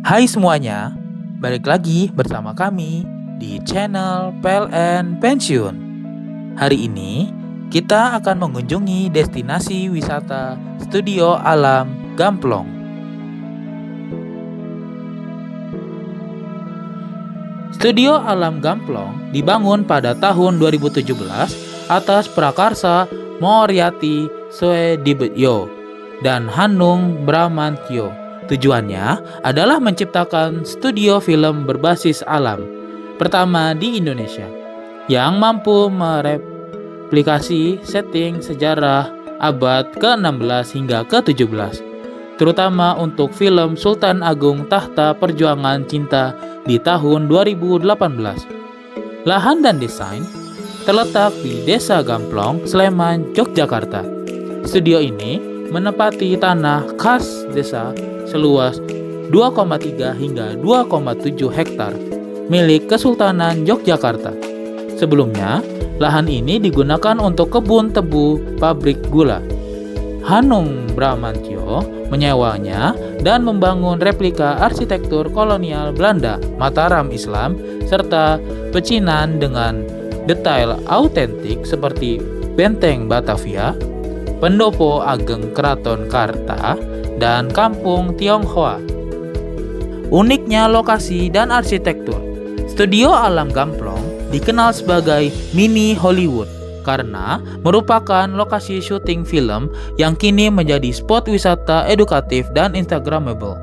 Hai semuanya, balik lagi bersama kami di channel PLN Pensiun. Hari ini kita akan mengunjungi destinasi wisata Studio Alam Gamplong. Studio Alam Gamplong dibangun pada tahun 2017 atas prakarsa Moriarty Soedibyo dan Hanung Bramantyo. Tujuannya adalah menciptakan studio film berbasis alam pertama di Indonesia yang mampu mereplikasi setting sejarah abad ke-16 hingga ke-17, terutama untuk film Sultan Agung Tahta Perjuangan Cinta di tahun 2018. Lahan dan desain terletak di Desa Gamplong, Sleman, Yogyakarta. Studio ini menempati tanah khas desa seluas 2,3 hingga 2,7 hektar milik Kesultanan Yogyakarta. Sebelumnya, lahan ini digunakan untuk kebun tebu pabrik gula. Hanung Bramantyo menyewanya dan membangun replika arsitektur kolonial Belanda, Mataram Islam, serta pecinan dengan detail autentik seperti Benteng Batavia, Pendopo Ageng Keraton Karta, dan Kampung Tionghoa. Uniknya lokasi dan arsitektur, Studio Alam Gamplong dikenal sebagai mini Hollywood karena merupakan lokasi syuting film yang kini menjadi spot wisata edukatif dan instagramable.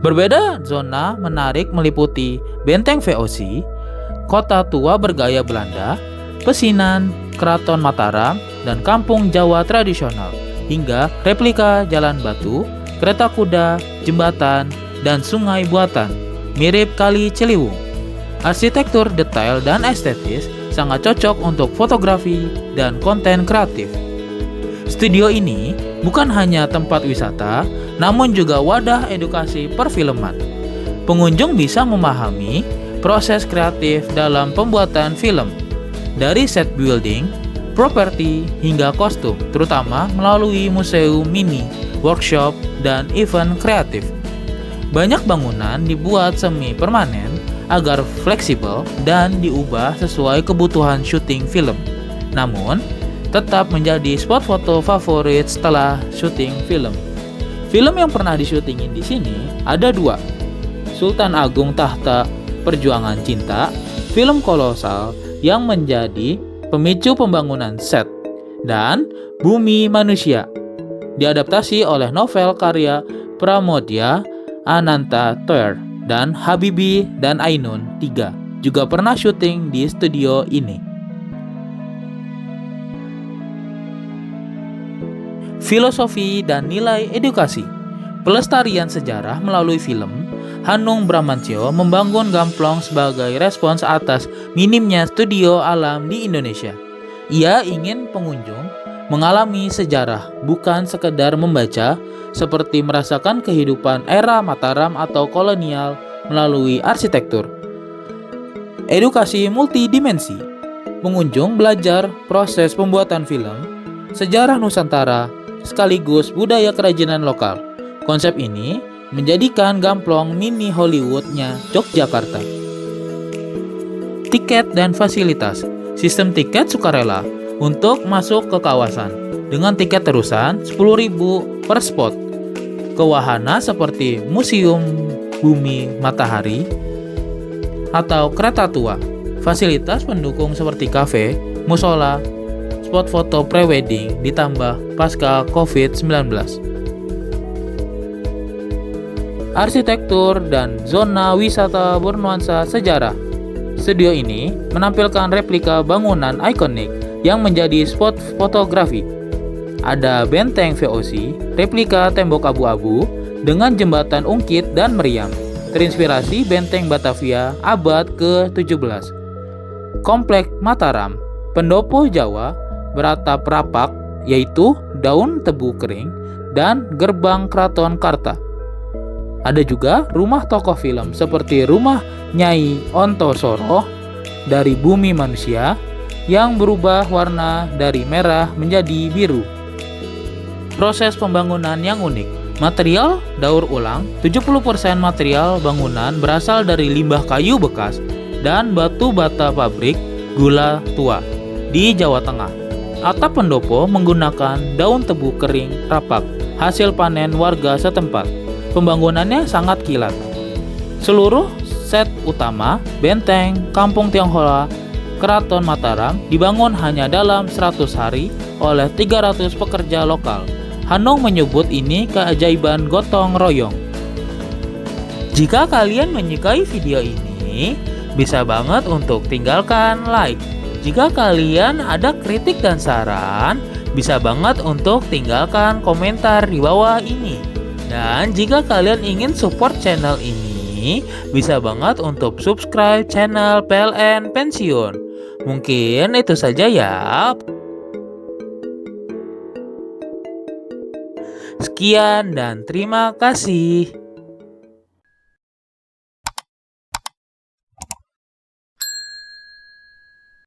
Berbeda zona menarik meliputi Benteng VOC, Kota Tua bergaya Belanda, Pecinan, Keraton Mataram, dan Kampung Jawa tradisional, hingga replika jalan batu, kereta kuda, jembatan, dan sungai buatan mirip Kali Ciliwung. Arsitektur detail dan estetis sangat cocok untuk fotografi dan konten kreatif. Studio ini bukan hanya tempat wisata, namun juga wadah edukasi perfilman. Pengunjung bisa memahami proses kreatif dalam pembuatan film, dari set building, properti, hingga kostum, terutama melalui museum mini, workshop, dan event kreatif. Banyak bangunan dibuat semi permanen agar fleksibel dan diubah sesuai kebutuhan syuting film. Namun, tetap menjadi spot foto favorit setelah syuting film. Film yang pernah disyutingin di sini ada 2. Sultan Agung Tahta Perjuangan Cinta, film kolosal yang menjadi pemicu pembangunan set, dan Bumi Manusia, diadaptasi oleh novel karya Pramodya Ananta Toer, dan Habibie dan Ainun 3 juga pernah syuting di studio ini. Filosofi dan nilai edukasi. Pelestarian sejarah melalui film, Hanung Bramantyo membangun Gamplong sebagai respons atas minimnya studio alam di Indonesia. Ia ingin pengunjung mengalami sejarah, bukan sekedar membaca, seperti merasakan kehidupan era Mataram atau kolonial melalui arsitektur. Edukasi multidimensi. Pengunjung belajar proses pembuatan film, sejarah Nusantara, sekaligus budaya kerajinan lokal. Konsep ini menjadikan Gamplong mini Hollywood-nya Yogyakarta. Tiket dan fasilitas. Sistem tiket sukarela untuk masuk ke kawasan dengan tiket terusan 10.000 per spot. Ke wahana seperti Museum Bumi Matahari atau Kereta Tua. Fasilitas pendukung seperti kafe, musola, spot foto pre-wedding ditambah pasca COVID-19. Arsitektur dan zona wisata bernuansa sejarah. Studio ini menampilkan replika bangunan ikonik yang menjadi spot fotografi. Ada benteng VOC, replika tembok abu-abu dengan jembatan ungkit dan meriam, terinspirasi benteng Batavia abad ke-17. Komplek Mataram, pendopo Jawa beratap rapak, yaitu daun tebu kering, dan gerbang Keraton Karta. Ada juga rumah tokoh film seperti rumah Nyai Ontosoro dari Bumi Manusia yang berubah warna dari merah menjadi biru. Proses pembangunan yang unik. Material daur ulang, 70% material bangunan berasal dari limbah kayu bekas dan batu bata pabrik gula tua di Jawa Tengah. Atap pendopo menggunakan daun tebu kering rapak, hasil panen warga setempat. Pembangunannya sangat kilat. Seluruh set utama, benteng, kampung Tionghoa, Keraton Mataram dibangun hanya dalam 100 hari oleh 300 pekerja lokal. Hanung menyebut ini keajaiban gotong royong. Jika kalian menyukai video ini, bisa banget untuk tinggalkan like. Jika kalian ada kritik dan saran, bisa banget untuk tinggalkan komentar di bawah ini. Dan jika kalian ingin support channel ini, bisa banget untuk subscribe channel PLN Pensiun. Mungkin itu saja ya. Sekian dan terima kasih.